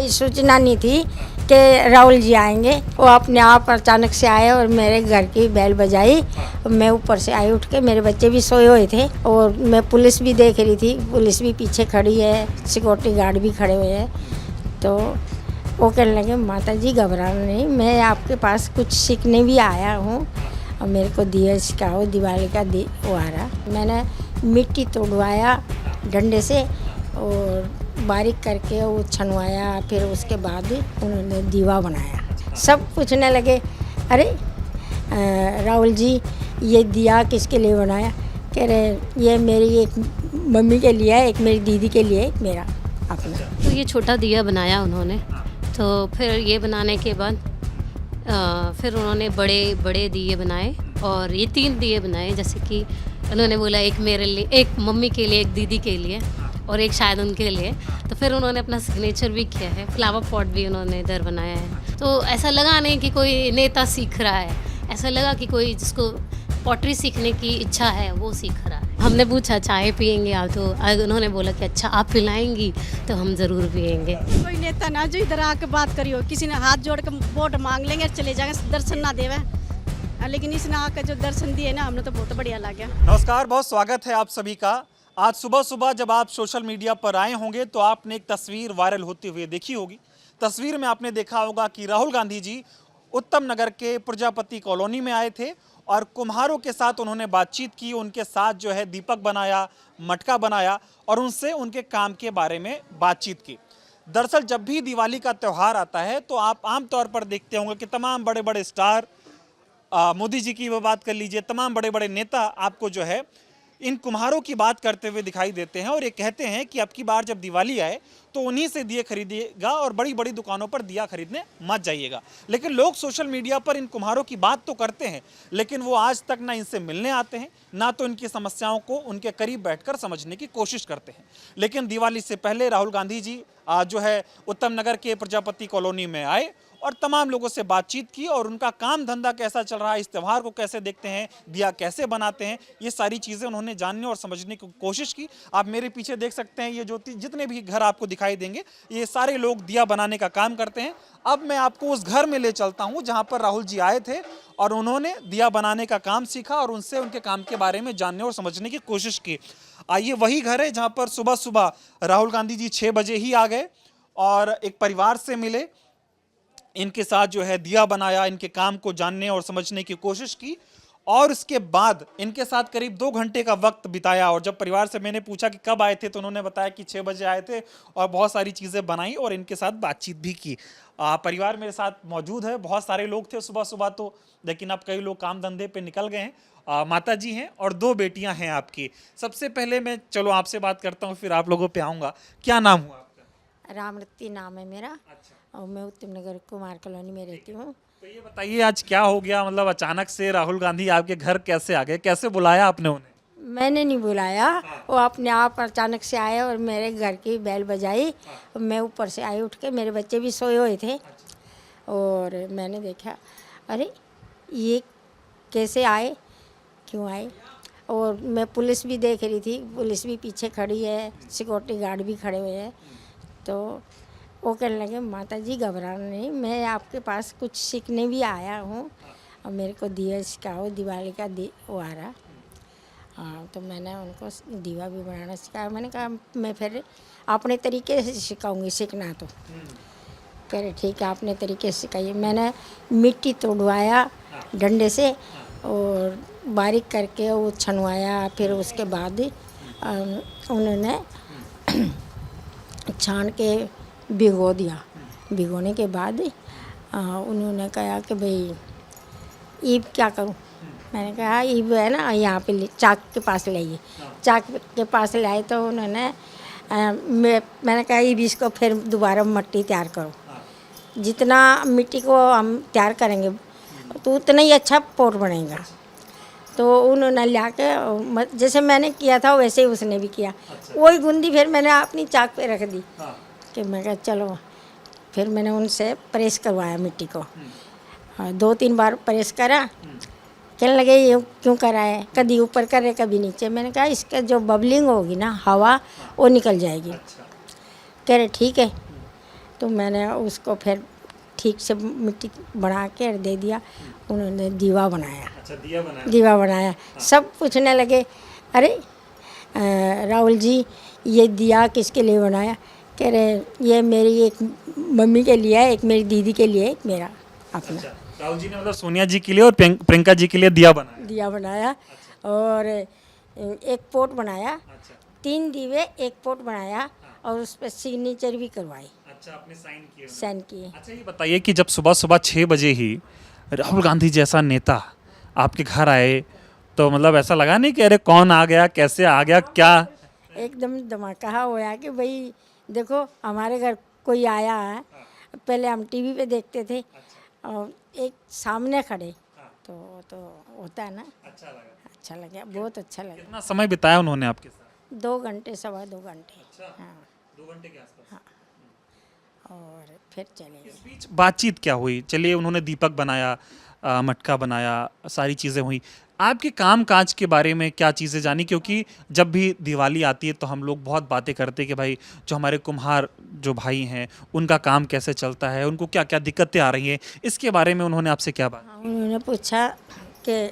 कोई सूचना नहीं थी कि राहुल जी आएंगे। वो अपने आप अचानक से आए और मेरे घर की बेल बजाई। मैं ऊपर से आई उठ के, मेरे बच्चे भी सोए हुए थे और मैं पुलिस भी देख रही थी, पुलिस भी पीछे खड़ी है, सिक्योरिटी गार्ड भी खड़े हुए हैं। तो वो कहने लगे माता जी घबराना नहीं, मैं आपके पास कुछ सीखने भी आया हूँ और मेरे को दिया सिखाओ, दिवाली का वो आ रहा। मैंने मिट्टी तोड़वाया डंडे से और बारीक करके वो छनवाया, फिर उसके बाद उन्होंने दीवा बनाया। सब पूछने लगे अरे राहुल जी ये दिया किसके लिए बनाया? कह रहे ये मेरी एक मम्मी के लिए है, एक मेरी दीदी के लिए, एक मेरा अपना। तो ये छोटा दिया बनाया उन्होंने, तो फिर ये बनाने के बाद फिर उन्होंने बड़े बड़े दिए बनाए और ये 3 दिए बनाए। जैसे कि उन्होंने बोला एक मेरे लिए, एक मम्मी के लिए, एक दीदी के लिए और एक शायद उनके लिए। तो फिर उन्होंने अपना सिग्नेचर भी किया है, फ्लावर पॉट भी उन्होंने इधर बनाया है। तो ऐसा लगा नहीं कि कोई नेता सीख रहा है, ऐसा लगा कि कोई जिसको पॉटरी सीखने की इच्छा है वो सीख रहा है। हमने पूछा चाय पियेंगे आप? तो उन्होंने बोला कि अच्छा आप पिलाएंगी तो हम ज़रूर पियेंगे। कोई नेता ना जो इधर आके बात करी हो, किसी ने हाथ जोड़ के वोट मांग लेंगे चले जाएंगे, दर्शन ना देवे। लेकिन इसने आकर जो दर्शन दिए ना, हमने तो बहुत बढ़िया लगा। नमस्कार, बहुत स्वागत है आप सभी का। आज सुबह सुबह जब आप सोशल मीडिया पर आए होंगे तो आपने एक तस्वीर वायरल होते हुए देखी होगी। तस्वीर में आपने देखा होगा कि राहुल गांधी जी उत्तम नगर के प्रजापति कॉलोनी में आए थे और कुम्हारों के साथ उन्होंने बातचीत की, उनके साथ जो है दीपक बनाया, मटका बनाया और उनसे उनके काम के बारे में बातचीत की। दरअसल जब भी दिवाली का त्यौहार आता है तो आप आमतौर पर देखते होंगे कि तमाम बड़े बड़े स्टार, मोदी जी की वो बात कर लीजिए, तमाम बड़े बड़े नेता आपको जो है इन कुम्हारों की बात करते हुए दिखाई देते हैं और ये कहते हैं कि अब की बार जब दिवाली आए तो उन्हीं से दिए खरीदिएगा और बड़ी बड़ी दुकानों पर दिया खरीदने मत जाइएगा। लेकिन लोग सोशल मीडिया पर इन कुम्हारों की बात तो करते हैं, लेकिन वो आज तक ना इनसे मिलने आते हैं, ना तो इनकी समस्याओं को उनके करीब बैठकर समझने की कोशिश करते हैं। लेकिन दिवाली से पहले राहुल गांधी जी जो है उत्तम नगर के प्रजापति कॉलोनी में आए और तमाम लोगों से बातचीत की और उनका काम धंधा कैसा चल रहा है, इस त्यौहार को कैसे देखते हैं, दिया कैसे बनाते हैं, ये सारी चीज़ें उन्होंने जानने और समझने की कोशिश की। आप मेरे पीछे देख सकते हैं, ये जो जितने भी घर आपको दिखाई देंगे ये सारे लोग दिया बनाने का काम करते हैं। अब मैं आपको उस घर में ले चलता हूँ जहाँ पर राहुल जी आए थे और उन्होंने दिया बनाने का काम सीखा और उनसे उनके काम के बारे में जानने और समझने की कोशिश की। आइए, वही घर है जहाँ पर सुबह सुबह राहुल गांधी जी 6 बजे ही आ गए और एक परिवार से मिले, इनके साथ जो है दिया बनाया, इनके काम को जानने और समझने की कोशिश की और उसके बाद इनके साथ करीब 2 घंटे का वक्त बिताया। और जब परिवार से मैंने पूछा कि कब आए थे तो उन्होंने बताया कि 6 बजे आए थे और बहुत सारी चीज़ें बनाई और इनके साथ बातचीत भी की। परिवार मेरे साथ मौजूद है, बहुत सारे लोग थे सुबह सुबह तो, लेकिन अब कई लोग काम धंधे पे निकल गए हैं। माता जी हैं और 2 बेटियां हैं आपकी। सबसे पहले मैं चलो आपसे बात करता हूँ, फिर आप लोगों पे आऊँगा। क्या नाम हुआ आपका? रामरती नाम है मेरा। अच्छा। और मैं उत्तम नगर कुमार कॉलोनी में रहती हूँ। तो ये बताइए आज क्या हो गया, मतलब अचानक से राहुल गांधी आपके घर कैसे आ गए, कैसे बुलाया आपने उन्हें? मैंने नहीं बुलाया, वो अपने आप अचानक से आए और मेरे घर की बेल बजाई। मैं ऊपर से आई उठ के, मेरे बच्चे भी सोए हुए थे और मैंने देखा अरे ये कैसे आए, क्यों आए। और मैं पुलिस भी देख रही थी, पुलिस भी पीछे खड़ी है, सिक्योरिटी गार्ड भी खड़े हुए हैं। तो वो कहने लगे माता जी घबराना नहीं, मैं आपके पास कुछ सीखने भी आया हूँ और मेरे को दिया सिखाओ, दिवाली का वो आ रहा। हाँ, तो मैंने उनको दीवा भी बनाना सिखाया। मैंने कहा मैं फिर अपने तरीके से सिखाऊंगी, सीखना तो। कह रहे ठीक है, अपने तरीके से सिखाइए। मैंने मिट्टी तोड़वाया डंडे से और बारीक करके वो छनवाया, फिर उसके बाद उन्होंने छान के भिगो दिया। भिगोने के बाद उन्होंने कहा कि भाई ईब क्या करूं। मैंने कहा ईब है ना, यहाँ पे चाक के पास लाइए। चाक के पास लाए तो उन्होंने मैंने कहा ईब इसको फिर दोबारा मिट्टी तैयार करो, जितना मिट्टी को हम तैयार करेंगे तो उतना ही अच्छा पोट बनेगा। तो उन्होंने ला के जैसे मैंने किया था वैसे ही उसने भी किया। वही गुंदी फिर मैंने अपनी चाक पे रख दी कि मैं कहा चलो। फिर मैंने उनसे प्रेस करवाया मिट्टी को, 2-3 बार प्रेस करा। कहने लगे ये क्यों करा है, कभी ऊपर करे कभी नीचे। मैंने कहा इसका जो बबलिंग होगी ना, हवा वो निकल जाएगी। कह रहे ठीक है। तो मैंने उसको फिर ठीक से मिट्टी बना के दे दिया। उन्होंने दीवा बनाया, अच्छा, दिया बनाया। दीवा बनाया। सब पूछने लगे, अरे राहुल जी ये दिया किसके लिए बनाया? कह रहे ये मेरी एक मम्मी के लिए है, एक मेरी दीदी के लिए, एक मेरा अपना। अच्छा, राहुल जी ने मतलब सोनिया जी के लिए और प्रियंका जी के लिए दिया बनाया। दिया बनाया और एक पोट बनाया, 3 दीवे, एक पोट बनाया और उस पर सिग्नेचर भी करवाई, अच्छा, आपने साइन किए। साइन किए। अच्छा, ये बताइए कि जब सुबह सुबह 6 बजे ही राहुल गांधी जैसा नेता आपके घर आए तो मतलब ऐसा लगा नहीं कि अरे कौन आ गया, कैसे आ गया, क्या? एकदम धमाका होया कि भाई देखो हमारे घर कोई आया है। पहले हम टीवी पे देखते थे और एक सामने खड़े तो होता है ना, अच्छा लगा, बहुत अच्छा लगा। कितना समय बिताया उन्होंने आपके साथ? 2 घंटे, सवा 2 घंटे। हाँ, 2 घंटे के आसपास। और फिर चले गए। इस बीच बातचीत क्या हुई? चलिए, उन्होंने दीपक बनाया, मटका बनाया, सारी चीज़ें हुई। आपके काम काज के बारे में क्या चीज़ें जानी? क्योंकि जब भी दिवाली आती है तो हम लोग बहुत बातें करते हैं कि भाई जो हमारे कुम्हार जो भाई हैं उनका काम कैसे चलता है, उनको क्या क्या दिक्कतें आ रही हैं, इसके बारे में उन्होंने आपसे क्या बात? उन्होंने पूछा कि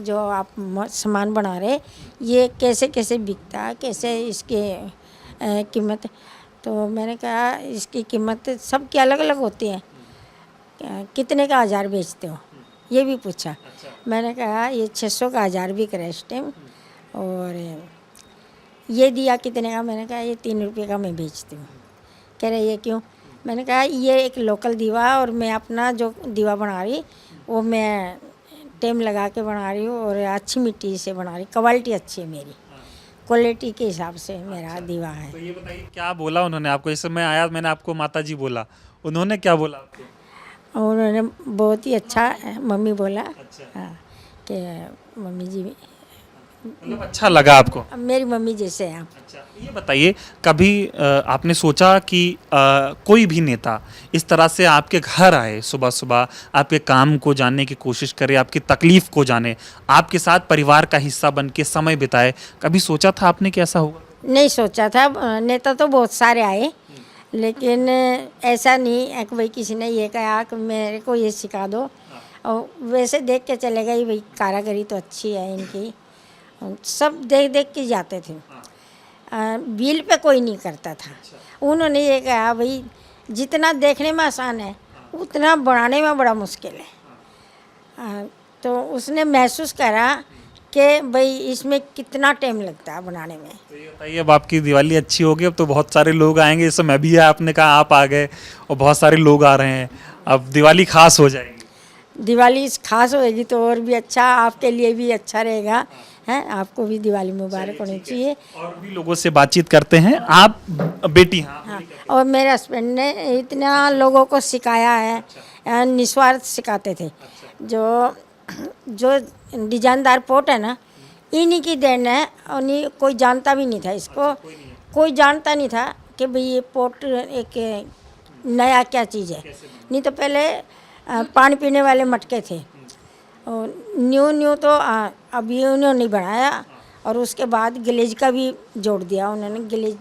जो आप सामान बना रहे ये कैसे कैसे बिकता है, कैसे इसकी कीमत? तो मैंने कहा इसकी कीमत सबकी अलग अलग होती है, कितने का 1000 बेचते हो, ये भी पूछा। मैंने कहा ये 600 का 1000 बिक रहा है इस टाइम। और ये दिया कितने का? मैंने कहा ये 3 रुपये का मैं बेचती हूँ। कह रहे ये क्यों? मैंने कहा ये एक लोकल दीवा है और मैं अपना जो दीवा बना रही वो मैं टेम लगा के बना रही हूँ और अच्छी मिट्टी से बना रही, क्वालिटी अच्छी है मेरी, क्वालिटी के हिसाब से मेरा दीवा है। तो ये बताइए क्या बोला उन्होंने आपको? इस समय आया, मैंने आपको माता जी बोला, उन्होंने क्या बोला आपको? उन्होंने बहुत ही अच्छा मम्मी बोला। अच्छा। हाँ, कि मम्मी जी मतलब अच्छा लगा आपको? मेरी मम्मी जैसे हैं आप। अच्छा, ये बताइए कभी आपने सोचा कि कोई भी नेता इस तरह से आपके घर आए, सुबह सुबह आपके काम को जानने की कोशिश करे, आपकी तकलीफ को जाने, आपके साथ परिवार का हिस्सा बन के समय बिताए, कभी सोचा था आपने कि ऐसा होगा? नहीं सोचा था। नेता तो बहुत सारे आए लेकिन ऐसा नहीं है कि भाई किसी ने ये कहा कि मेरे को ये सिखा दो, और वैसे देख के चले गए भाई कारीगरी तो अच्छी है इनकी, सब देख देख के जाते थे। बिल पे कोई नहीं करता था। उन्होंने ये कहा भाई जितना देखने में आसान है उतना बनाने में बड़ा मुश्किल है। तो उसने महसूस करा कि भाई इसमें कितना टाइम लगता है बनाने में। तो ये बताइए, अब आपकी दिवाली अच्छी होगी, अब तो बहुत सारे लोग आएंगे, इस समय भी है, आपने कहा आप आ गए और बहुत सारे लोग आ रहे हैं, अब दिवाली खास हो जाएगी। दिवाली खास होएगी तो और भी अच्छा, आपके लिए भी अच्छा रहेगा, हैं? आपको भी दिवाली मुबारक होनी चाहिए। और भी लोगों से बातचीत करते हैं। आप बेटी? हाँ, और मेरे हस्बैंड ने इतना लोगों को सिखाया है, निस्वार्थ सिखाते थे। जो डिजाइनदार पोट है ना, इन्हीं की देन है, और कोई जानता भी नहीं था इसको, कोई जानता नहीं था कि भाई ये पोट एक नया क्या चीज़ है। नहीं तो पहले पानी पीने वाले मटके थे, और न्यू तो अभी उन्होंने बनाया, और उसके बाद ग्लेज का भी जोड़ दिया उन्होंने, ग्लेज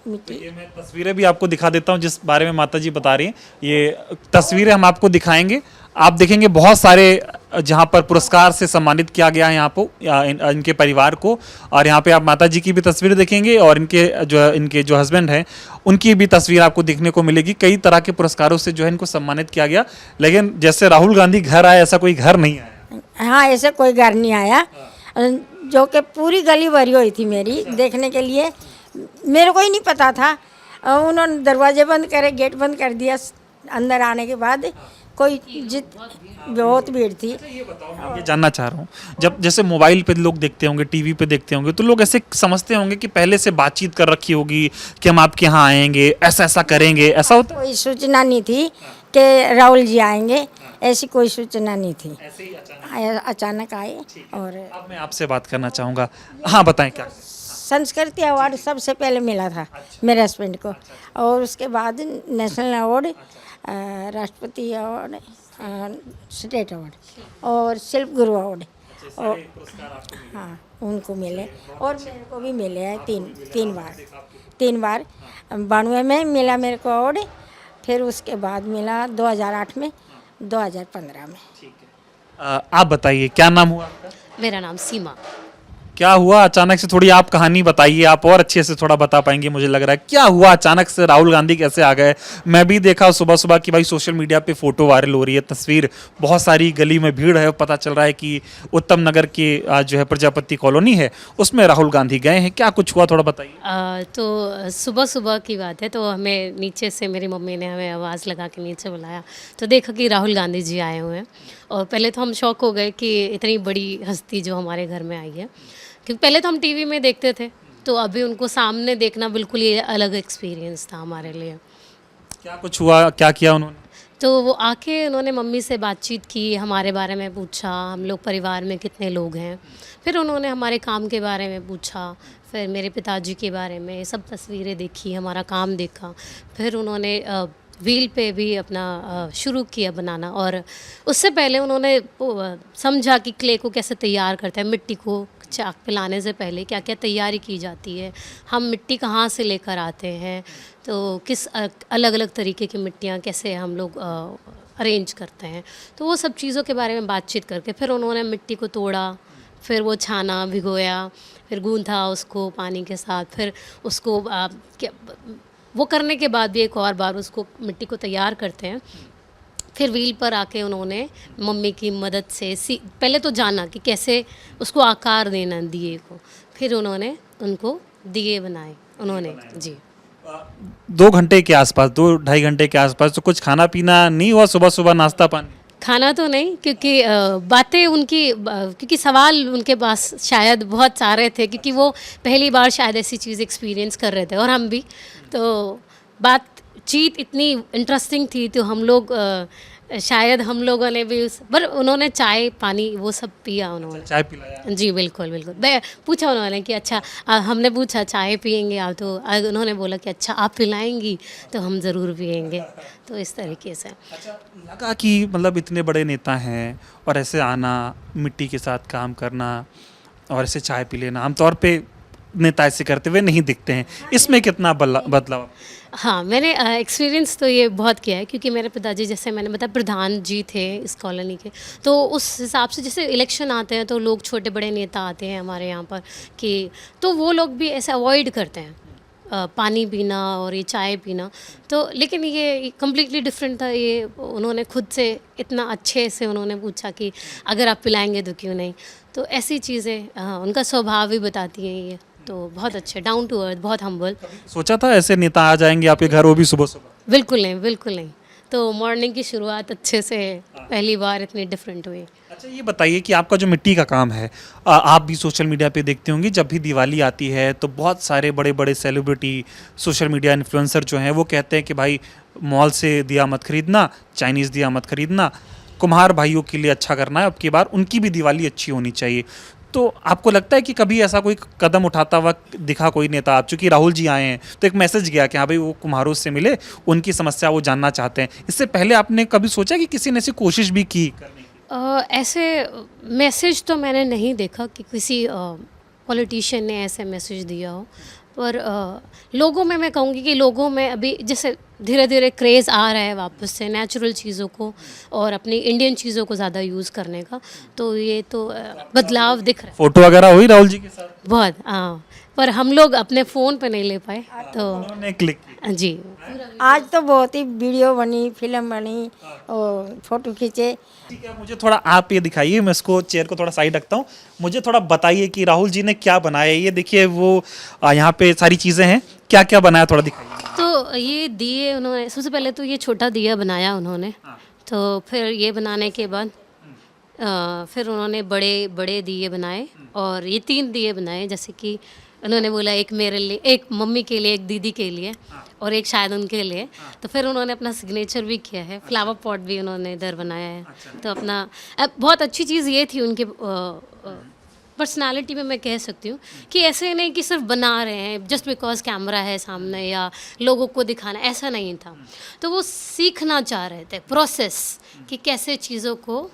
मिट्टी। ये मैं तस्वीरें भी आपको दिखा देता हूँ जिस बारे में माता जी बता रही हैं। ये तस्वीरें हम आपको दिखाएंगे, आप देखेंगे बहुत सारे जहाँ पर पुरस्कार से सम्मानित किया गया है यहाँ पर इनके परिवार को, और यहाँ पे आप माता जी की भी तस्वीर देखेंगे और इनके जो हस्बैंड हैं उनकी भी तस्वीर आपको देखने को मिलेगी। कई तरह के पुरस्कारों से जो है इनको सम्मानित किया गया, लेकिन जैसे राहुल गांधी घर आए ऐसा कोई घर नहीं आया। हाँ, ऐसे कोई घर नहीं आया, जो कि पूरी गली भरी हुई थी मेरी देखने के लिए। मेरे को ही नहीं पता था, उन्होंने दरवाजे बंद करे, गेट बंद कर दिया अंदर आने के बाद। कोई बहुत भीड़ थी। ये बताओ, मैं ये जानना चाह रहा हूँ, जब जैसे मोबाइल पे लोग देखते होंगे, टीवी पे देखते होंगे, तो लोग ऐसे समझते होंगे कि पहले से बातचीत कर रखी होगी कि हम आपके यहाँ आएंगे, ऐसा ऐसा करेंगे, ऐसा होता? कोई सूचना नहीं थी कि राहुल जी आएंगे, ऐसी कोई सूचना नहीं थी, ऐसे ही अचानक आए। और अब मैं आपसे बात करना चाहूँगा। हाँ, बताएं क्या? संस्कृति अवार्ड सबसे पहले मिला था मेरे हस्बैंड को, और उसके बाद नेशनल अवार्ड, राष्ट्रपति अवार्ड, स्टेट अवार्ड और शिल्प गुरु अवार्ड, और हाँ उनको मिले, और मेरे को भी मिले हैं तीन बार। 92 में मिला मेरे को अवार्ड, फिर उसके बाद मिला 2008 में, 2015 में। ठीक है, आप बताइए क्या नाम हुआ आपका? मेरा नाम सीमा। क्या हुआ अचानक से? थोड़ी आप कहानी बताइए, आप और अच्छे से थोड़ा बता पाएंगे मुझे लग रहा है। क्या हुआ अचानक से, राहुल गांधी कैसे आ गए? मैं भी देखा सुबह सुबह कि भाई सोशल मीडिया पे फोटो वायरल हो रही है, तस्वीर, बहुत सारी गली में भीड़ है, पता चल रहा है कि उत्तम नगर की जो है प्रजापति कॉलोनी है उसमें राहुल गांधी गए हैं। क्या कुछ हुआ थोड़ा बताइए। तो सुबह सुबह की बात है, तो हमें नीचे से मेरी मम्मी ने हमें आवाज़ लगा के नीचे बुलाया, तो देखा कि राहुल गांधी जी आए हुए हैं। और पहले तो हम शौक हो गए कि इतनी बड़ी हस्ती जो हमारे घर में आई है, क्योंकि पहले तो हम टीवी में देखते थे, तो अभी उनको सामने देखना बिल्कुल ही अलग एक्सपीरियंस था हमारे लिए। क्या कुछ हुआ, क्या किया उन्होंने? तो वो आके उन्होंने मम्मी से बातचीत की, हमारे बारे में पूछा, हम लोग परिवार में कितने लोग हैं, फिर उन्होंने हमारे काम के बारे में पूछा, फिर मेरे पिताजी के बारे में, सब तस्वीरें देखी, हमारा काम देखा, फिर उन्होंने व्हील पे भी अपना शुरू किया बनाना। और उससे पहले उन्होंने समझा कि क्ले को कैसे तैयार करते हैं, मिट्टी को चाक पे लाने से पहले क्या क्या तैयारी की जाती है, हम मिट्टी कहाँ से लेकर आते हैं, तो किस अलग अलग तरीके की मिट्टियाँ कैसे हम लोग अरेंज करते हैं। तो वो सब चीज़ों के बारे में बातचीत करके फिर उन्होंने मिट्टी को तोड़ा, फिर वो छाना, भिगोया, फिर गूंथा उसको पानी के साथ, फिर उसको वो करने के बाद भी एक और बार उसको मिट्टी को तैयार करते हैं। फिर व्हील पर आके उन्होंने मम्मी की मदद से पहले तो जाना कि कैसे उसको आकार देना दिए को, फिर उन्होंने उनको दिए बनाए उन्होंने जी। 2 घंटे के आसपास, 2-2.5 घंटे के आसपास, तो कुछ खाना पीना नहीं हुआ सुबह सुबह, नाश्ता पानी? खाना तो नहीं, क्योंकि बातें उनकी क्योंकि सवाल उनके पास शायद बहुत सारे थे, क्योंकि वो पहली बार शायद ऐसी चीज़ एक्सपीरियंस कर रहे थे और हम भी। तो बातचीत इतनी इंटरेस्टिंग थी, तो हम लोग शायद हम लोगों ने भी पर उन्होंने चाय पानी वो सब पिया उन्होंने। चाय पिलाया? जी बिल्कुल बिल्कुल। पूछा उन्होंने कि अच्छा हमने पूछा चाय पियेंगे आप, तो उन्होंने बोला कि अच्छा आप पिलाएंगी तो हम ज़रूर पियेंगे, तो इस तरीके से। अच्छा, लगा कि मतलब इतने बड़े नेता हैं और ऐसे आना, मिट्टी के साथ काम करना और ऐसे चाय पी लेना, आमतौर पे नेता ऐसे करते हुए नहीं दिखते हैं, इसमें कितना बदलाव? हाँ, मैंने एक्सपीरियंस तो ये बहुत किया है, क्योंकि मेरे पिताजी जैसे मैंने बताया प्रधान जी थे इस कॉलोनी के, तो उस हिसाब से जैसे इलेक्शन आते हैं तो लोग छोटे बड़े नेता आते हैं हमारे यहाँ पर कि तो वो लोग भी ऐसे अवॉइड करते हैं पानी पीना और ये चाय पीना। तो लेकिन ये कम्प्लीटली डिफरेंट था, ये उन्होंने खुद से इतना अच्छे से उन्होंने पूछा कि अगर आप पिलाएंगे तो क्यों नहीं। तो ऐसी चीज़ें उनका स्वभाव भी बताती हैं ये, तो बहुत अच्छे, डाउन टू अर्थ, बहुत हम्बल। सोचा था ऐसे नेता आ जाएंगे आपके घर, वो भी सुबह सुबह? बिल्कुल नहीं, बिल्कुल नहीं। तो मॉर्निंग की शुरुआत अच्छे से पहली बार इतनी डिफरेंट हुई। अच्छा, ये बताइए कि आपका जो मिट्टी का काम है, आप भी सोशल मीडिया पे देखते होंगे, जब भी दिवाली आती है तो बहुत सारे बड़े बड़े सेलिब्रिटी, सोशल मीडिया इन्फ्लुएंसर जो हैं वो कहते हैं कि भाई मॉल से दिया मत खरीदना, चाइनीज़ दिया मत खरीदना, कुम्हार भाइयों के लिए अच्छा करना है, अब की बार उनकी भी दिवाली अच्छी होनी चाहिए। तो आपको लगता है कि कभी ऐसा कोई कदम उठाता हुआ दिखा कोई नेता? आप चूँकि राहुल जी आए हैं तो एक मैसेज गया कि हाँ भाई वो कुम्हारों से मिले, उनकी समस्या वो जानना चाहते हैं। इससे पहले आपने कभी सोचा कि किसी ने ऐसी कोशिश भी की करने की? ऐसे मैसेज तो मैंने नहीं देखा कि किसी पॉलिटिशियन ने ऐसे मैसेज दिया हो, पर लोगों में मैं कहूँगी कि लोगों में अभी जैसे धीरे धीरे क्रेज़ आ रहा है वापस से नेचुरल चीज़ों को और अपनी इंडियन चीज़ों को ज़्यादा यूज़ करने का, तो ये तो बदलाव दिख रहा है। फोटो वगैरह हुई राहुल जी के साथ? बहुत, हाँ, पर हम लोग अपने फ़ोन पे नहीं ले पाए, तो उन्होंने क्लिक की? जी। आज तो बहुत ही वीडियो बनी, फिल्म बनी और फोटो खींचे। ठीक है, मुझे थोड़ा आप ये दिखाइए, मैं इसको चेयर को थोड़ा साइड रखता हूँ, मुझे थोड़ा बताइए कि राहुल जी ने क्या बनाया। ये देखिए वो यहाँ पे सारी चीज़ें हैं, क्या क्या बनाया थोड़ा दिखाइए। तो ये दिए उन्होंने, सबसे पहले तो ये छोटा दिया बनाया उन्होंने, तो फिर ये बनाने के बाद फिर उन्होंने बड़े बड़े दिए बनाए, और ये 3 दिए बनाए, जैसे कि उन्होंने बोला एक मेरे लिए, एक मम्मी के लिए, एक दीदी के लिए और एक शायद उनके लिए। तो फिर उन्होंने अपना सिग्नेचर भी किया है, फ्लावर पॉट भी उन्होंने इधर बनाया है। तो अपना बहुत अच्छी चीज़ ये थी उनके पर्सनालिटी में, मैं कह सकती हूँ कि ऐसे नहीं कि सिर्फ बना रहे हैं जस्ट बिकॉज कैमरा है सामने या लोगों को दिखाना, ऐसा नहीं था। तो वो सीखना चाह रहे थे प्रोसेस कि कैसे चीज़ों को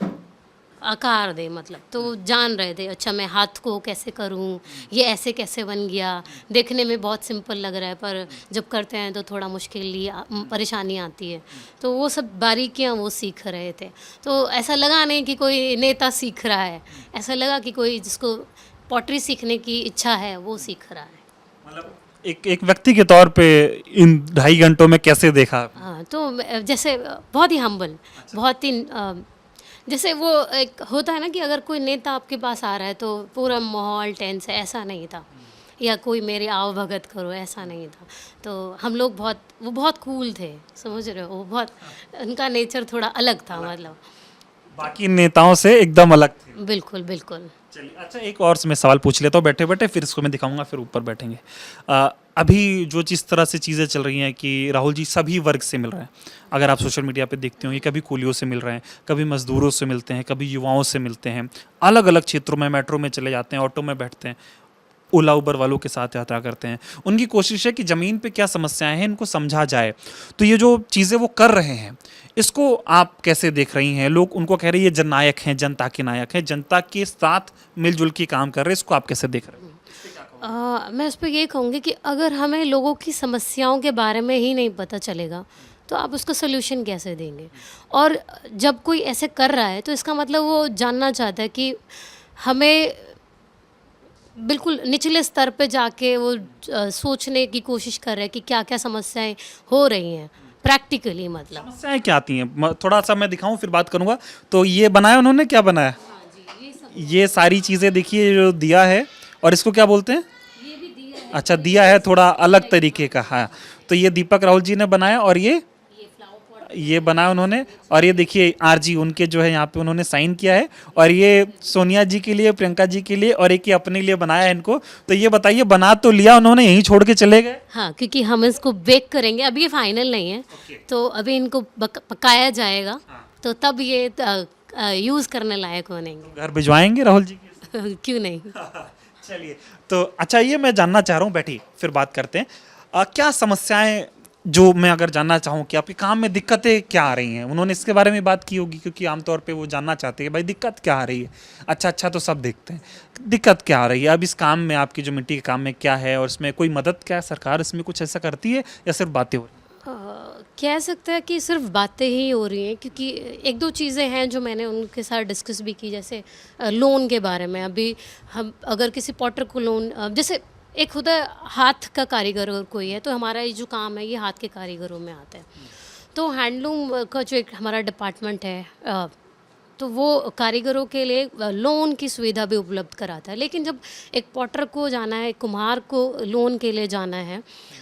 आकार दे, मतलब तो वो जान रहे थे अच्छा मैं हाथ को कैसे करूं, ये ऐसे कैसे बन गया, देखने में बहुत सिंपल लग रहा है पर जब करते हैं तो थोड़ा परेशानी आती है। तो वो सब बारीकियां वो सीख रहे थे। तो ऐसा लगा नहीं कि कोई नेता सीख रहा है, ऐसा लगा कि कोई जिसको पॉटरी सीखने की इच्छा है वो सीख रहा है। मतलब एक एक व्यक्ति के तौर पे इन 2.5 घंटों में कैसे देखा? हाँ, तो जैसे बहुत ही हम्बल, बहुत ही जैसे वो एक होता है ना कि अगर कोई नेता आपके पास आ रहा है तो पूरा माहौल टेंस है, ऐसा नहीं था। या कोई मेरी आओ भगत करो, ऐसा नहीं था। तो हम लोग वो बहुत कूल थे, समझ रहे हो, वो बहुत उनका नेचर थोड़ा अलग था, मतलब बाकी नेताओं से एकदम अलग थे। बिल्कुल बिल्कुल। चलिए, अच्छा एक और मैं सवाल पूछ लेता हूँ बैठे बैठे, फिर इसको मैं दिखाऊंगा, फिर ऊपर बैठेंगे। अभी जो जिस तरह से चीज़ें चल रही हैं कि राहुल जी सभी वर्ग से मिल रहे हैं, अगर आप सोशल मीडिया पे देखते हो, ये कभी कुलियों से मिल रहे हैं, कभी मजदूरों से मिलते हैं, कभी युवाओं से मिलते हैं, अलग अलग क्षेत्रों में मेट्रो में चले जाते हैं, ऑटो में बैठते हैं, ओला उबर वालों के साथ यात्रा करते हैं। उनकी कोशिश है कि ज़मीन पे क्या समस्याएं हैं इनको समझा जाए। तो ये जो चीज़ें वो कर रहे हैं, इसको आप कैसे देख रही हैं? लोग उनको कह रहे हैं ये जननायक हैं, जनता के नायक हैं, जनता के साथ मिलजुल के काम कर रहे हैं, इसको आप कैसे देख रहे हैं? मैं उस पर ये कहूँगी कि अगर हमें लोगों की समस्याओं के बारे में ही नहीं पता चलेगा तो आप उसका सोल्यूशन कैसे देंगे? और जब कोई ऐसे कर रहा है तो इसका मतलब वो जानना चाहता है कि हमें बिल्कुल निचले स्तर पे जाके वो सोचने की कोशिश कर रहे हैं कि क्या क्या समस्याएं हो रही हैं प्रैक्टिकली, मतलब समस्याएं क्या आती हैं? थोड़ा सा मैं दिखाऊं फिर बात करूंगा। तो ये बनाया उन्होंने, क्या बनाया? ये सारी चीज़ें देखिए जो दिया है, और इसको क्या बोलते हैं? अच्छा, दिया है थोड़ा अलग तरीके का। हाँ, तो ये दीपक राहुल जी ने बनाया, और ये बनाया उन्होंने। और ये देखिए आरजी उनके जो है यहाँ पे उन्होंने साइन किया है, और ये सोनिया जी के लिए, प्रियंका जी के लिए, और एक ये अपने लिए बनाया है इनको। तो ये बताइए, बना तो लिया उन्होंने, यहीं छोड़ के चले गए? हाँ, क्योंकि हम इसको बेक करेंगे, अभी ये फाइनल नहीं है। तो अभी इनको पकाया जाएगा, तो तब ये यूज़ करने लायक बनेंगे। घर भिजवाएंगे राहुल जी के? क्यों नहीं। चलिए, तो अच्छा ये मैं जानना चाह रहा हूँ, बैठिए फिर बात करते हैं। क्या समस्याएं, जो मैं अगर जानना चाहूँ कि आपके काम में दिक्कतें क्या आ रही हैं, उन्होंने इसके बारे में बात की होगी, क्योंकि आमतौर पे वो जानना चाहते हैं भाई दिक्कत क्या आ रही है। अच्छा तो सब देखते हैं, दिक्कत क्या आ रही है अब इस काम में, आपकी जो मिट्टी के काम में क्या है, और इसमें कोई मदद, क्या सरकार इसमें कुछ ऐसा करती है या सिर्फ बातें हो रही हैं? कह सकते हैं कि सिर्फ बातें ही हो रही हैं, क्योंकि एक दो चीज़ें हैं जो मैंने उनके साथ डिस्कस भी की, जैसे लोन के बारे में। अभी हम अगर किसी पॉटर को लोन, जैसे एक होता है हाथ का कारीगर अगर कोई है, तो हमारा ये जो काम है ये हाथ के कारीगरों में आता है। तो हैंडलूम का जो एक हमारा डिपार्टमेंट है, तो वो कारीगरों के लिए लोन की सुविधा भी उपलब्ध कराता है। लेकिन जब एक पॉटर को जाना है, कुम्हार को लोन के लिए जाना है,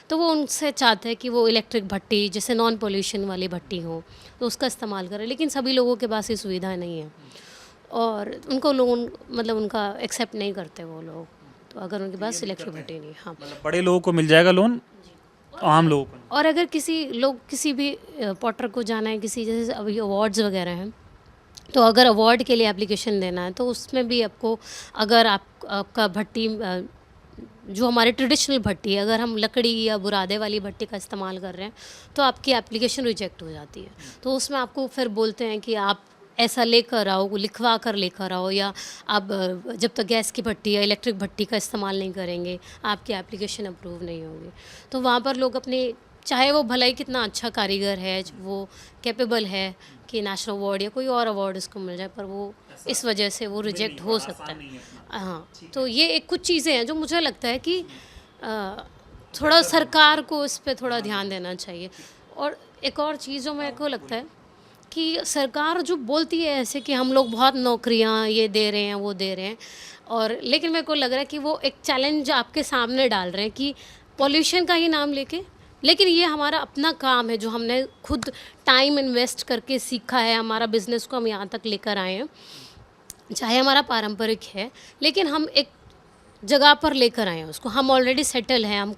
तो वो उनसे चाहते हैं कि वो इलेक्ट्रिक भट्टी, जैसे नॉन पोल्यूशन वाली भट्टी हो, तो उसका इस्तेमाल करें। लेकिन सभी लोगों के पास ये सुविधा नहीं है, और उनको लोन मतलब उनका एक्सेप्ट नहीं करते वो लोग, तो अगर उनके पास इलेक्ट्रिक भट्टी नहीं। हाँ, मतलब बड़े लोगों को मिल जाएगा लोन, आम लोगों को? और अगर किसी भी पॉटर को जाना है, किसी जैसे अभी अवार्ड्स वगैरह हैं, तो अगर अवार्ड के लिए एप्लीकेशन देना है, तो उसमें भी आपको, अगर आपका भट्टी जो हमारे ट्रेडिशनल भट्टी है, अगर हम लकड़ी या बुरादे वाली भट्टी का इस्तेमाल कर रहे हैं, तो आपकी एप्लीकेशन रिजेक्ट हो जाती है। तो उसमें आपको फिर बोलते हैं कि आप ऐसा लेकर आओ, लिखवा कर लेकर आओ, या आप जब तक गैस की भट्टी या इलेक्ट्रिक भट्टी का इस्तेमाल नहीं करेंगे आपकी एप्लीकेशन अप्रूव नहीं होगी। तो वहाँ पर लोग अपने, चाहे वो भला ही कितना अच्छा कारीगर है, वो कैपेबल है कि नेशनल अवार्ड या कोई और अवार्ड उसको मिल जाए, पर वो इस वजह से वो रिजेक्ट हो सकता है। हाँ, तो ये एक कुछ चीज़ें हैं जो मुझे लगता है कि थोड़ा सरकार को इस पर थोड़ा ध्यान देना चाहिए। और एक और चीज़ जो मेरे को लगता है कि सरकार जो बोलती है ऐसे कि हम लोग बहुत नौकरियां ये दे रहे हैं, वो दे रहे हैं, और लेकिन मेरे को लग रहा है कि वो एक चैलेंज आपके सामने डाल रहे हैं कि पॉल्यूशन का ही नाम लेके, लेकिन ये हमारा अपना काम है जो हमने खुद टाइम इन्वेस्ट करके सीखा है, हमारा बिजनेस को हम यहाँ तक लेकर आए हैं, चाहे हमारा पारंपरिक है, लेकिन हम एक जगह पर लेकर आए हैं उसको, हम ऑलरेडी सेटल हैं, हम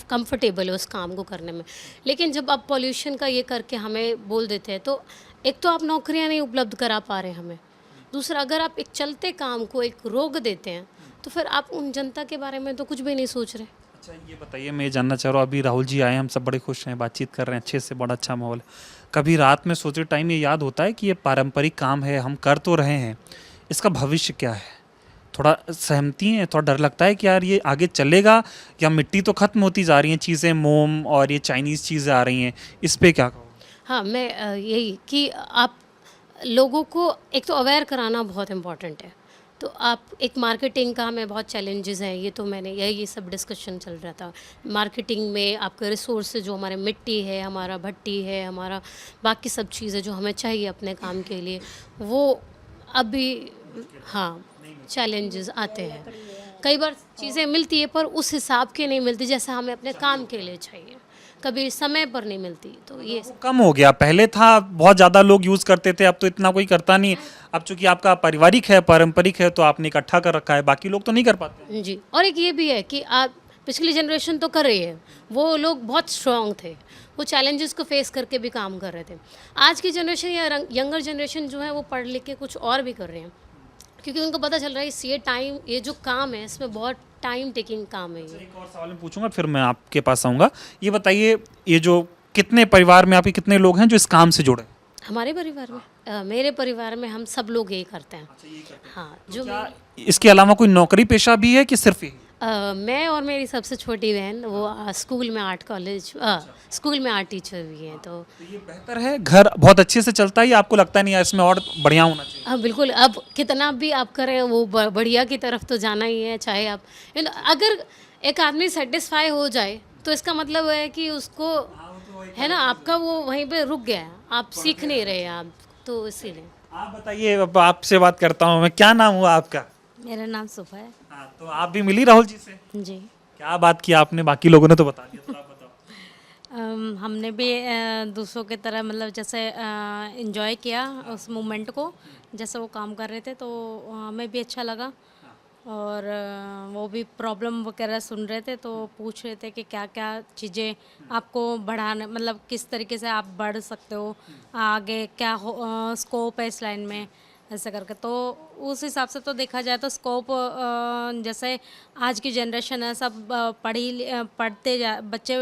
कंफर्टेबल है उस काम को करने में। लेकिन जब आप पॉल्यूशन का ये करके हमें बोल देते हैं, तो एक तो आप नौकरियां नहीं उपलब्ध करा पा रहे हमें, दूसरा अगर आप एक चलते काम को एक रोक देते हैं, तो फिर आप उन जनता के बारे में तो कुछ भी नहीं सोच रहे। अच्छा ये बताइए, मैं ये जानना चाह रहा हूँ, अभी राहुल जी आए, हम सब बड़े खुश हैं, बातचीत कर रहे हैं अच्छे से, बड़ा अच्छा माहौल है। कभी रात में सोते टाइम ये याद होता है कि ये पारंपरिक काम है, हम कर तो रहे हैं, इसका भविष्य क्या है? थोड़ा सहमती है, थोड़ा डर लगता है कि यार ये आगे चलेगा या मिट्टी तो खत्म होती जा रही हैं चीज़ें, मोम और ये चाइनीज़ चीज़ें आ रही हैं, इस पे क्या कहो? हाँ, मैं यही कि आप लोगों को एक तो अवेयर कराना बहुत इम्पोर्टेंट है। तो आप एक मार्केटिंग का हमें बहुत चैलेंजेस हैं, ये तो मैंने यही सब डिस्कशन चल रहा था। मार्केटिंग में आपके रिसोर्स जो हमारे मिट्टी है, हमारा भट्टी है, हमारा बाकी सब चीज़ें जो हमें चाहिए अपने काम के लिए, वो अभी हाँ चैलेंजेस आते हैं। कई बार चीज़ें मिलती है पर उस हिसाब की नहीं मिलती जैसा हमें अपने काम के लिए चाहिए, कभी समय पर नहीं मिलती, तो ये कम हो गया, पहले था बहुत ज़्यादा लोग यूज़ करते थे, अब तो इतना कोई करता नहीं है। अब चूंकि आपका पारिवारिक है, पारंपरिक है, तो आपने इकट्ठा कर रखा है, बाकी लोग तो नहीं कर पाते। जी। और एक ये भी है कि आप पिछली जनरेशन तो कर रही है, वो लोग बहुत स्ट्रांग थे, वो चैलेंजेस को फेस करके भी काम कर रहे थे। आज की जनरेशन या यंगर जनरेशन जो है वो पढ़ लिख के कुछ और भी कर रहे हैं, क्योंकि उनको पता चल रहा है ये टाइम, ये जो काम है इसमें बहुत टाइम टेकिंग काम है ये। एक और सवाल मैं पूछूंगा फिर मैं आपके पास आऊँगा। ये बताइए, ये जो कितने परिवार में आपके कितने लोग हैं जो इस काम से जुड़े हैं? हमारे परिवार में मेरे परिवार में हम सब लोग यही करते हैं। हाँ, जो इसके अलावा कोई नौकरी पेशा भी है कि सिर्फ यही? मैं और मेरी सबसे छोटी बहन वो स्कूल में आर्ट कॉलेज स्कूल में आर्ट टीचर भी हैं, तो ये बेहतर है, घर बहुत अच्छे से चलता है या आपको लगता नहीं है इसमें और बढ़िया होना चाहिए? हाँ बिल्कुल, अब कितना भी आप करें वो बढ़िया की तरफ तो जाना ही है। चाहे आप अगर एक आदमी सेटिस्फाई हो जाए तो इसका मतलब है कि उसको है ना, आपका वो वहीं पे रुक गया है, आप सीख नहीं रहे आप, तो इसीलिए। आप बताइए, अब आपसे बात करता हूँ मैं, क्या नाम हुआ आपका? मेरा नाम सुफा है हाँ, तो आप भी मिली राहुल जी से? जी। क्या बात किया आपने? बाकी लोगों ने तो बता दिया, थोड़ा आप बताओ। हमने भी दूसरों की तरह मतलब जैसे इन्जॉय किया उस मोमेंट को, जैसे वो काम कर रहे थे, तो हमें भी अच्छा लगा। और वो भी प्रॉब्लम वगैरह सुन रहे थे, तो पूछ रहे थे कि क्या क्या चीज़ें आपको बढ़ाना, मतलब किस तरीके से आप बढ़ सकते हो आगे, क्या स्कोप है इस लाइन में, ऐसे करके। तो उस हिसाब से तो देखा जाए तो स्कोप, जैसे आज की जनरेशन है, सब पढ़ते बच्चे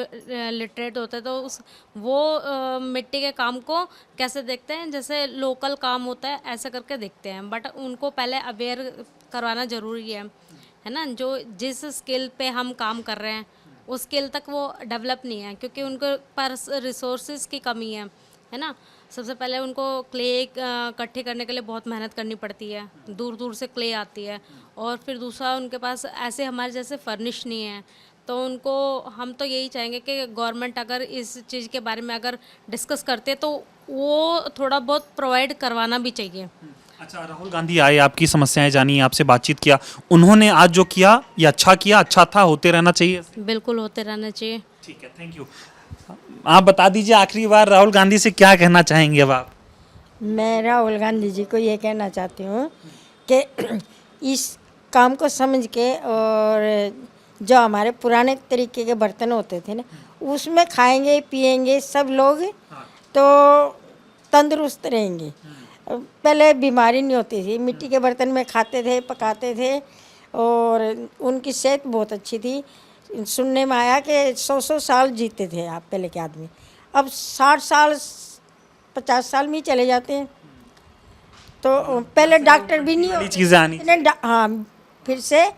लिटरेट होते हैं, तो उस वो मिट्टी के काम को कैसे देखते हैं, जैसे लोकल काम होता है ऐसे करके देखते हैं। बट उनको पहले अवेयर करवाना ज़रूरी है ना। जो जिस स्किल पे हम काम कर रहे हैं उस स्किल तक वो डेवलप नहीं है, क्योंकि उनके पास रिसोर्सेज की कमी है ना। सबसे पहले उनको क्ले इकट्ठे करने के लिए बहुत मेहनत करनी पड़ती है, दूर दूर से क्ले आती है। और फिर दूसरा, उनके पास ऐसे हमारे जैसे फर्निश नहीं है, तो उनको हम तो यही चाहेंगे कि गवर्नमेंट अगर इस चीज़ के बारे में अगर डिस्कस करते तो वो थोड़ा बहुत प्रोवाइड करवाना भी चाहिए। अच्छा, राहुल गांधी आए, आपकी समस्याएं जानी, आपसे बातचीत किया, उन्होंने आज जो किया ये अच्छा किया, अच्छा था, होते रहना चाहिए? बिल्कुल होते रहना चाहिए। ठीक है, थैंक यू। आप बता दीजिए, आखिरी बार राहुल गांधी से क्या कहना चाहेंगे अब आप? मैं राहुल गांधी जी को ये कहना चाहती हूँ कि इस काम को समझ के, और जो हमारे पुराने तरीके के बर्तन होते थे ना, उसमें खाएंगे पिएंगे सब लोग तो तंदुरुस्त रहेंगे। पहले बीमारी नहीं होती थी, मिट्टी के बर्तन में खाते थे, पकाते थे, और उनकी सेहत बहुत अच्छी थी। सुनने में आया कि 100-100 साल जीते थे आप पहले के आदमी, अब 60 साल 50 साल में ही चले जाते हैं। तो पहले डॉक्टर भी नहीं बड़ी चीज़ें आनी हाँ, फिर से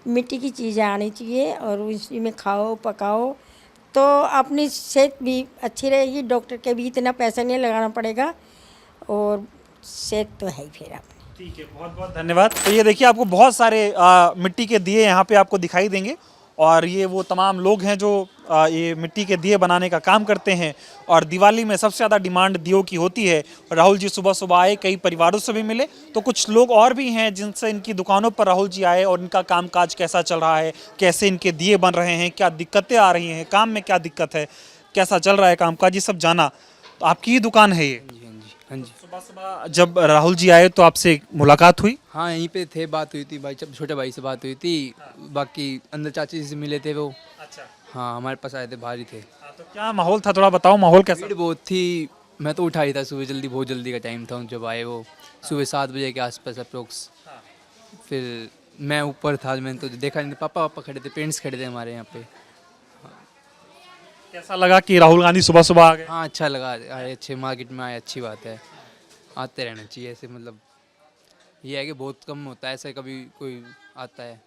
मिट्टी की चीज़ें आनी चाहिए और उसी में खाओ पकाओ तो अपनी सेहत भी अच्छी रहेगी, डॉक्टर के भी इतना पैसा नहीं लगाना पड़ेगा, और सेहत तो है ही फिर अपनी। ठीक है, बहुत बहुत धन्यवाद। तो ये देखिए, आपको बहुत सारे मिट्टी के दिए यहाँ पे आपको दिखाई देंगे, और ये वो तमाम लोग हैं जो ये मिट्टी के दिए बनाने का काम करते हैं। और दिवाली में सबसे ज़्यादा डिमांड दियों की होती है। राहुल जी सुबह सुबह आए, कई परिवारों से भी मिले, तो कुछ लोग और भी हैं जिनसे इनकी दुकानों पर राहुल जी आए और इनका कामकाज कैसा चल रहा है, कैसे इनके दिए बन रहे हैं, क्या दिक्कतें आ रही हैं, काम में क्या दिक्कत है, कैसा चल रहा है कामकाज, ये सब जाना। तो आपकी ही दुकान है ये? हाँ जी। सुबह सुबह जब राहुल जी आए तो आपसे मुलाकात हुई? हाँ, यहीं पे थे, बात हुई थी भाई, जब छोटे भाई से बात हुई थी। बाकी अंदर चाची जी से मिले थे वो। अच्छा, हाँ, हमारे पास आए थे, बाहर ही थे। तो क्या माहौल था, थोड़ा बताओ माहौल कैसा? भीड़ बहुत थी, मैं तो उठा ही था सुबह जल्दी, बहुत जल्दी का टाइम था जब आए वो, सुबह 7 बजे के आसपास अप्रोक्स। फिर मैं ऊपर था, मैंने तो देखा नहीं, पापा खड़े थे, पेरेंट्स खड़े थे हमारे यहाँ पे। कैसा लगा कि राहुल गांधी सुबह सुबह आ गए? हाँ, अच्छा लगा, आए, अच्छे मार्केट में आए, अच्छी बात है, आते रहना चाहिए ऐसे, मतलब ये है कि बहुत कम होता है ऐसे कभी कोई आता है।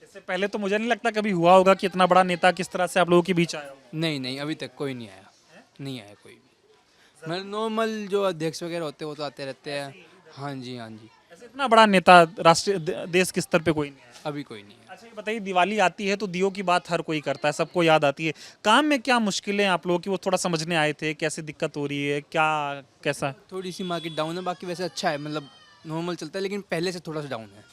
इससे पहले तो मुझे नहीं लगता कभी हुआ होगा कि इतना बड़ा नेता किस तरह से आप लोगों के बीच आया होगा। नहीं नहीं, अभी तक कोई नहीं आया, नहीं आया कोई भी। मतलब नॉर्मल जो अध्यक्ष वगैरह होते हैं वो तो आते रहते हैं। हाँ जी, हाँ जी, ऐसे इतना बड़ा नेता राष्ट्रीय देश के स्तर पे कोई नहीं आया। अभी कोई नहीं है। अच्छा ये बताइए, दिवाली आती है तो दियों की बात हर कोई करता है, सबको याद आती है। काम में क्या मुश्किलें आप लोगों की वो थोड़ा समझने आए थे, कैसे दिक्कत हो रही है, क्या कैसा? थोड़ी सी मार्केट डाउन है, बाकी वैसे अच्छा है, मतलब नॉर्मल चलता है, लेकिन पहले से थोड़ा सा डाउन है,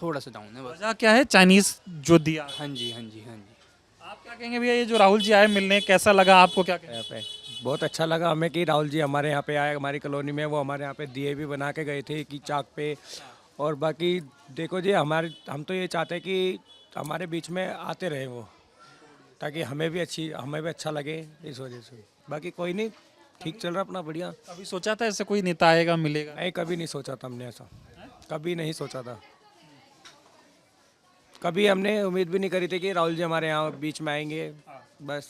थोड़ा सा डाउन है बस। वजह क्या है? चाइनीज जो दिया। हाँ जी, हाँ जी, हाँ जी। आप क्या कहेंगे भैया, ये जो राहुल जी आए मिलने, कैसा लगा आपको? क्या कहेंगे? यहाँ पे बहुत अच्छा लगा हमें कि राहुल जी हमारे यहाँ पे आए, हमारी कॉलोनी में। वो हमारे यहाँ पे दिए भी बना के गए थे कि चाक पे। और बाकी देखो जी, हम तो ये चाहते हैं कि हमारे बीच में आते रहे वो, ताकि हमें भी अच्छा लगे इस वजह से। बाकी कोई नहीं, ठीक चल रहा अपना, बढ़िया। अभी सोचा था ऐसे कोई नेता आएगा मिलेगा? नहीं, कभी नहीं सोचा था हमने ऐसा, कभी नहीं सोचा था। कभी हमने उम्मीद भी नहीं करी थी कि राहुल जी हमारे यहाँ बीच में आएंगे, बस।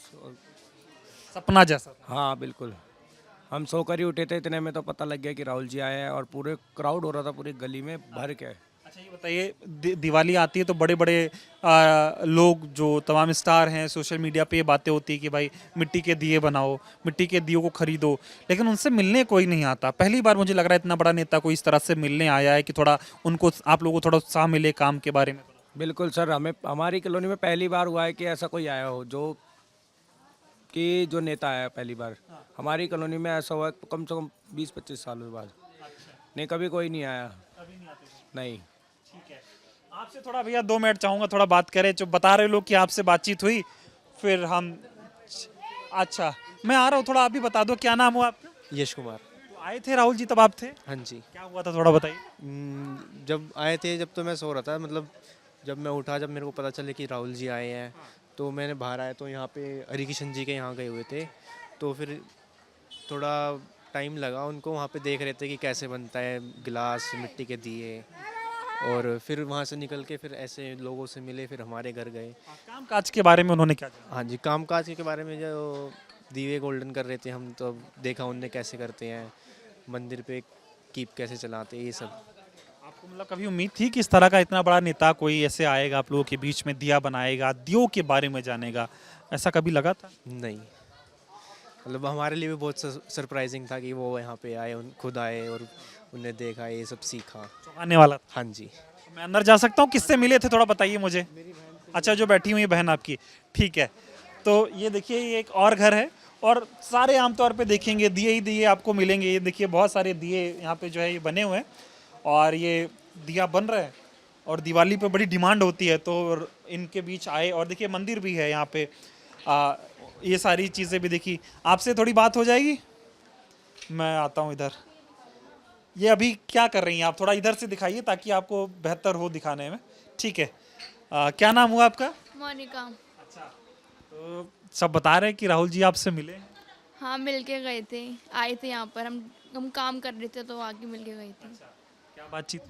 सपना जैसा था। हाँ बिल्कुल, हम सोकर ही उठे थे, इतने में तो पता लग गया कि राहुल जी आए हैं। और पूरे क्राउड हो रहा था पूरी गली में भर के। अच्छा ये बताइए, दिवाली आती है तो बड़े बड़े लोग जो तमाम स्टार हैं, सोशल मीडिया पे ये बातें होती है कि भाई मिट्टी के दिए बनाओ, मिट्टी के दियों को खरीदो, लेकिन उनसे मिलने कोई नहीं आता। पहली बार मुझे लग रहा है इतना बड़ा नेता कोई इस तरह से मिलने आया है कि थोड़ा उनको, आप लोगों को थोड़ा उत्साह मिले काम के बारे में। बिल्कुल सर, हमारी कॉलोनी में पहली बार हुआ है कि ऐसा कोई आया हो, जो नेता आया पहली बार। हमारी कॉलोनी में ऐसा हुआ है कम से कम 20-25 सालों बाद। नहीं, कभी कोई नहीं आया, नहीं। ठीक है, आपसे थोड़ा भैया 2 मिनट चाहूँगा, थोड़ा बात करें। जो बता रहे लोग कि आपसे बातचीत हुई, फिर हम, अच्छा मैं आ रहा हूँ, थोड़ा आप भी बता दो, क्या नाम हुआ आपका? यश कुमार। तो आए थे राहुल जी तब आप थे? हाँ जी। क्या हुआ था थोड़ा बताइए। जब आए थे, जब तो मैं सो रहा था, मतलब जब मैं उठा, जब मेरे को पता चले कि राहुल जी आए हैं, तो मैंने बाहर आया, तो यहाँ पे हरिकिशन जी के यहाँ गए हुए थे, तो फिर थोड़ा टाइम लगा उनको, वहाँ पे देख रहे थे कि कैसे बनता है गिलास, मिट्टी के दिए। और फिर वहाँ से निकल के फिर ऐसे लोगों से मिले, फिर हमारे घर गए। काम काज के बारे में उन्होंने क्या कहा? हाँ जी, काम काज के बारे में जो दीवे गोल्डन कर रहे थे, हम तो देखा उनने कैसे करते हैं, मंदिर पे कीप कैसे चलाते हैं, ये सब। आपको मतलब कभी उम्मीद थी कि इस तरह का इतना बड़ा नेता कोई ऐसे आएगा, आप लोगों के बीच में दिया बनाएगा, दियों के बारे में जानेगा, ऐसा कभी लगा था? नहीं, मतलब हमारे लिए भी बहुत सरप्राइजिंग था कि वो यहाँ पे आए, खुद आए और उन्हें देखा, ये सब सीखा। चौंकाने वाला था। हाँ जी। तो मैं अंदर जा सकता हूँ? किससे मिले थे थोड़ा बताइए मुझे। अच्छा, जो बैठी हुई है बहन आपकी, ठीक है। तो ये देखिए, ये एक और घर है, और सारे आमतौर पे देखेंगे दिए ही दिए आपको मिलेंगे। ये देखिए बहुत सारे दिए यहाँ पे जो है ये बने हुए हैं, और ये दिया बन रहे हैं, और दिवाली पे बड़ी डिमांड होती है, तो इनके बीच आए। और देखिए मंदिर भी है यहाँ पे, ये सारी चीज़ें भी देखी। आपसे थोड़ी बात हो जाएगी, मैं आता हूँ इधर। ये अभी क्या कर रही हैं आप? थोड़ा इधर से दिखाइए ताकि आपको बेहतर हो दिखाने में। ठीक है, क्या नाम हुआ आपका? मोनिका। अच्छा, तो सब बता रहे हैं कि राहुल जी आपसे मिले। हाँ, मिल के गए थे, आए थे यहाँ पर। हम काम कर रहे थे तो आके मिल के गए थे। क्या बातचीत?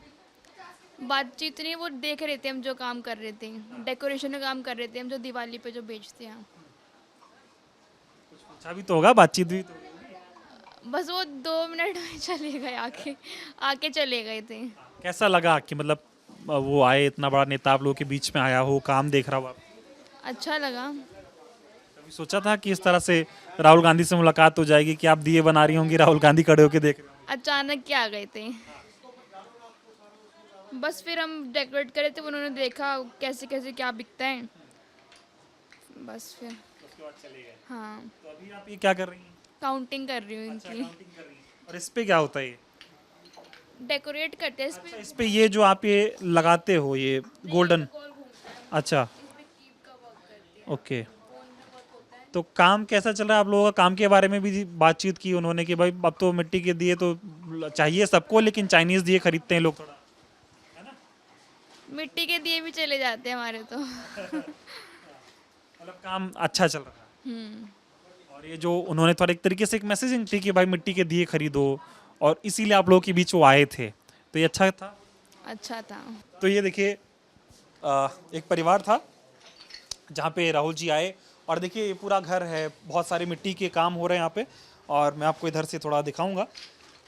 बातचीत नहीं, वो देख रहे थे हम जो काम कर रहे थे, डेकोरेशन का काम कर रहे थे हम, जो दिवाली पे जो बेचते हैं। अच्छा भी तो होगा, बातचीत भी तो होगी। बस वो 2 मिनट में चले गए, आके चले गए थे। कैसा लगा कि मतलब वो आए, इतना बड़ा नेता आप लोगों के बीच में आया हो, काम देख रहा हो आप? अच्छा लगा। कभी सोचा था कि इस तरह से राहुल गांधी से मुलाकात हो जाएगी, कि आप दिए बना रही होंगी, राहुल गांधी खड़े होकर देख रहे होंगे? अचानक क्या आ गए थे, बस फिर हम डेकोरेट करे थे, उन्होंने देखा कैसे कैसे क्या बिकता है, बस फिर। हाँ, तो अभी आप ये क्या कर रही हैं? काउंटिंग कर रही हूँ इनकी। और इस पे क्या होता है ये? डेकोरेट करते हैं इस पे। इस पे ये जो आप ये लगाते हो, ये गोल्डन, अच्छा ओके। तो काम कैसा चल रहा है आप लोगों का? काम के बारे में भी बातचीत की उन्होंने कि भाई अब तो मिट्टी के दिए तो चाहिए सबको, लेकिन चाइनीज दिए खरीदते हैं लोग थोड़ा। मिट्टी के दिए भी चले जाते हैं हमारे तो। मतलब काम अच्छा चल रहा है। और ये जो उन्होंने थोड़ा एक तरीके से एक मैसेजिंग थी कि भाई मिट्टी के दिए खरीदो, और इसीलिए आप लोगों के बीच वो आए थे, तो ये अच्छा था। अच्छा था। तो ये देखिए एक परिवार था जहाँ पे राहुल जी आए, और देखिए ये पूरा घर है, बहुत सारे मिट्टी के काम हो रहे हैं यहाँ पे, और मैं आपको इधर से थोड़ा दिखाऊंगा।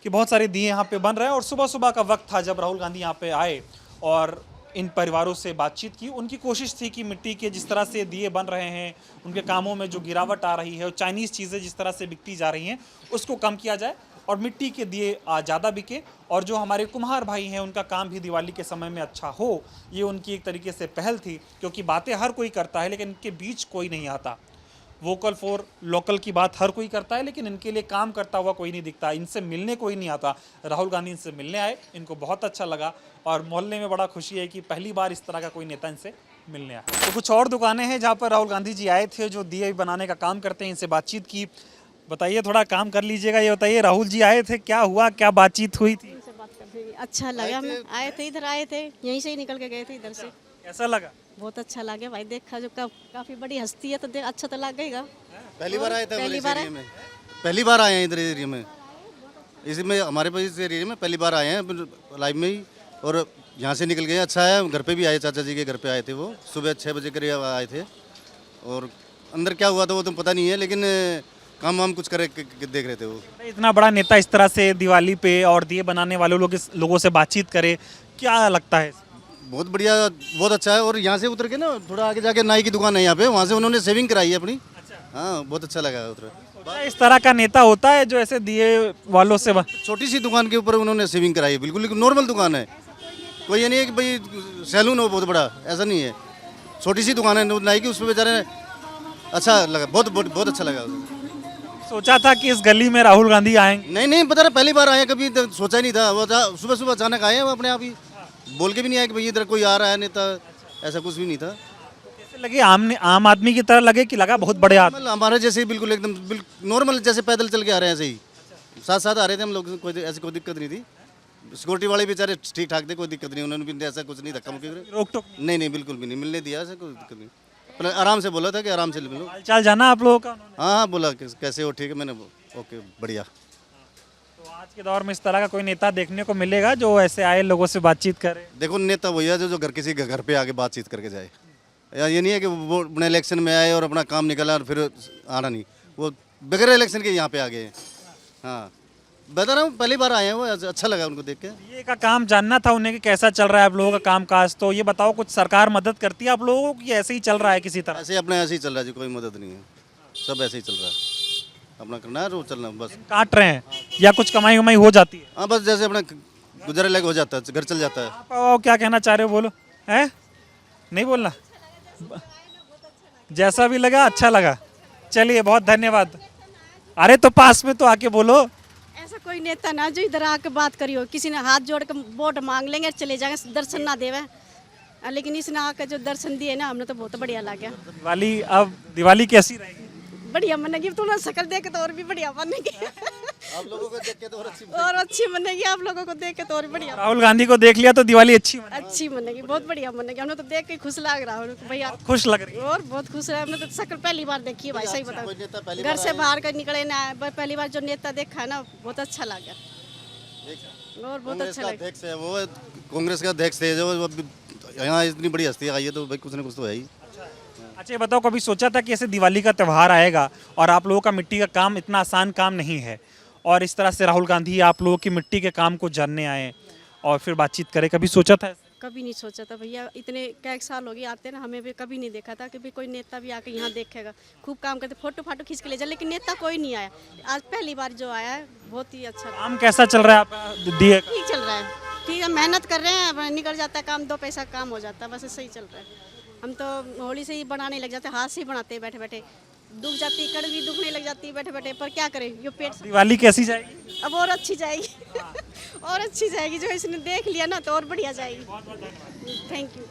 कि बहुत सारे दिए यहाँ पे बन रहे हैं और सुबह सुबह का वक्त था जब राहुल गांधी यहाँ पे आए और इन परिवारों से बातचीत की। उनकी कोशिश थी कि मिट्टी के जिस तरह से दिए बन रहे हैं, उनके कामों में जो गिरावट आ रही है और चाइनीज़ चीज़ें जिस तरह से बिकती जा रही हैं उसको कम किया जाए और मिट्टी के दिए ज़्यादा बिके और जो हमारे कुम्हार भाई हैं उनका काम भी दिवाली के समय में अच्छा हो। ये उनकी एक तरीके से पहल थी, क्योंकि बातें हर कोई करता है लेकिन इनके बीच कोई नहीं आता। वोकल फॉर लोकल की बात हर कोई करता है लेकिन इनके लिए काम करता हुआ कोई नहीं दिखता, इनसे मिलने कोई नहीं आता। राहुल गांधी इनसे मिलने आए, इनको बहुत अच्छा लगा और मोहल्ले में बड़ा खुशी है कि पहली बार इस तरह का कोई नेता इनसे मिलने आया। तो कुछ और दुकानें हैं जहाँ पर राहुल गांधी जी आए थे जो दिए बनाने का काम करते हैं, इनसे बातचीत की। बताइए, थोड़ा काम कर लीजिएगा। ये बताइए, राहुल जी आए थे, क्या हुआ, क्या बातचीत हुई थी? अच्छा लगा, हमें आए थे, इधर आए थे, यहीं से ही निकल के गए थे इधर से। कैसा लगा? बहुत अच्छा लगा भाई, देखा जो काफी बड़ी हस्ती है तो अच्छा तो लगेगा। पहली बार आए थे पहली इस बार एरिया में, पहली बार आए हैं इधर एरिया में, इसमें हमारे पास इस एरिया में पहली बार आए हैं लाइव में ही और यहाँ से निकल गए। अच्छा है, घर पे भी आए, चाचा जी के घर पे आए थे, वो सुबह 6 बजे करीब आए थे और अंदर क्या हुआ था वो तो पता नहीं है, लेकिन काम वाम कुछ करे देख रहे थे वो। इतना बड़ा नेता इस तरह से दिवाली पे और दिए बनाने वाले लोगों से बातचीत करे, क्या लगता है? बहुत बढ़िया, बहुत अच्छा है। और यहाँ से उतर के ना थोड़ा आगे जाके नाई की दुकान है यहाँ पे, वहाँ से उन्होंने सेविंग कराई है अपनी। हाँ, बहुत अच्छा लगा उधर। इस तरह का नेता होता है जो ऐसे दिए वालों से छोटी सी दुकान के ऊपर उन्होंने सेविंग कराई है, बिल्कुल नॉर्मल दुकान है, कोई ये नहीं है कि भाई सैलून हो बहुत बड़ा, ऐसा नहीं है। छोटी सी दुकान है नाई की, उसमें बेचारे अच्छा लगा, बहुत अच्छा लगा। सोचा था कि इस गली में राहुल गांधी आएंगे? नहीं पता, पहली बार आए, कभी सोचा ही नहीं था। वो सुबह सुबह अचानक आए, वो अपने आप ही, बोल के भी नहीं आया कि भाई इधर कोई आ रहा है नेता, ऐसा कुछ भी नहीं था। कैसे लगे? आम आदमी की तरह लगे कि लगा बहुत बड़े आदमी? हमारे जैसे ही बिल्कुल एकदम नॉर्मल, जैसे पैदल चल के आ रहे हैं ऐसे ही, साथ साथ आ रहे थे हम लोग, कोई ऐसी कोई दिक्कत नहीं थी। सिक्योरिटी वाले बेचारे ठीक ठाक थे, कोई दिक्कत नहीं, उन्होंने भी ऐसा कुछ नहीं धक्का मुक्की रोक टोक? नहीं बिल्कुल भी नहीं, मिलने दिया, ऐसा कोई दिक्कत नहीं। आराम से बोला था कि आराम से मिलो। हालचाल जाना आप लोगों का? हाँ, बोला कैसे हो, ठीक है, मैंने ओके बढ़िया। तो आज के दौर में इस तरह का कोई नेता देखने को मिलेगा जो ऐसे आए लोगों से बातचीत करे? देखो, नेता वही है जो घर किसी घर पे आके बातचीत करके जाए। या ये नहीं है कि वो अपने इलेक्शन में आए और अपना काम निकाला और फिर आना नहीं, वो बगैर इलेक्शन के यहाँ पे आ गए हैं। हाँ, बता रहा हूँ, पहली बार आए हैं वो, अच्छा लगा उनको देख के। ये का काम जानना था उन्हें कि कैसा चल रहा है आप लोगों का काम काज। तो ये बताओ, कुछ सरकार मदद करती है आप लोगों को कि ऐसे ही चल रहा है किसी तरह? ऐसे ही चल रहा है जी, कोई मदद नहीं है, सब ऐसे ही चल रहा है, अपना करना है रोज चलना बस। काट रहे हैं या कुछ कमाई वमाई हो जाती है? हाँ, बस जैसे अपना गुजारे लायक हो जाता है, घर चल जाता है। आप क्या कहना चाह रहे हो, बोलो। है नहीं बोलना? जैसा भी लगा अच्छा लगा, चलिए बहुत धन्यवाद। अरे तो पास में तो आके बोलो। ऐसा कोई नेता ना जो इधर आके बात करी हो, किसी ने हाथ जोड़ के वोट मांग लेंगे चले जाएंगे, दर्शन ना देवे, लेकिन इसने आके जो दर्शन दिए ना, हमने तो बहुत बढ़िया लगा। दिवाली, अब दिवाली कैसी रहेगी? बढ़िया मनेगी, थोड़ा शक्ल देख के तो और भी बढ़िया बनेगी। आप लोगों को देख के तो और अच्छी बनेगी, आप लोगों को देख के तो और बढ़िया। राहुल गांधी को देख लिया तो दिवाली अच्छी बनेगी, बहुत बढ़िया बनेगी। हमने तो देख के खुश लग रहा है भैया, खुश लग रही है। और बहुत खुश है, हमने तो शक्ल पहली बार देखी है भाई, सही बताओ, घर से बाहर का निकले ना, पहली बार जो नेता देखा ना, बहुत अच्छा लगा और बहुत अच्छा लगा। अध्यक्ष है वो, कांग्रेस का अध्यक्ष है जो, यहाँ इतनी बड़ी हस्ती आई है तो भाई कुछ ना कुछ तो है ही। अच्छा, ये बताओ, कभी सोचा था कि ऐसे दिवाली का त्यौहार आएगा और आप लोगों का मिट्टी का काम इतना आसान काम नहीं है और इस तरह से राहुल गांधी आप लोगों की मिट्टी के काम को जानने आए और फिर बातचीत करें, कभी सोचा था? कभी नहीं सोचा था भैया, इतने क्या एक साल हो गए आते ना, हमें भी कभी नहीं देखा था कि भाई कोई नेता भी आके यहाँ देखेगा। खूब काम करते, फोटो फाटो खींच के ले जाए, लेकिन नेता कोई नहीं आया। आज पहली बार जो आया है, बहुत ही अच्छा काम कैसा चल रहा है आपका? दिए ठीक चल रहा है, ठीक है, मेहनत कर रहे हैं, निकल जाता है काम, 2 पैसा काम हो जाता है, बस सही चल रहा है। हम तो होली से ही बनाने लग जाते, हाथ से ही बनाते हैं बैठे बैठे, दुख जाती, कड़ भी दुखने लग जाती है बैठे बैठे, पर क्या करें, यो पेट दिवाली कैसी जाएगी? अब और अच्छी जाएगी और अच्छी जाएगी, जो इसने देख लिया ना तो और बढ़िया जाएगी। Thank you.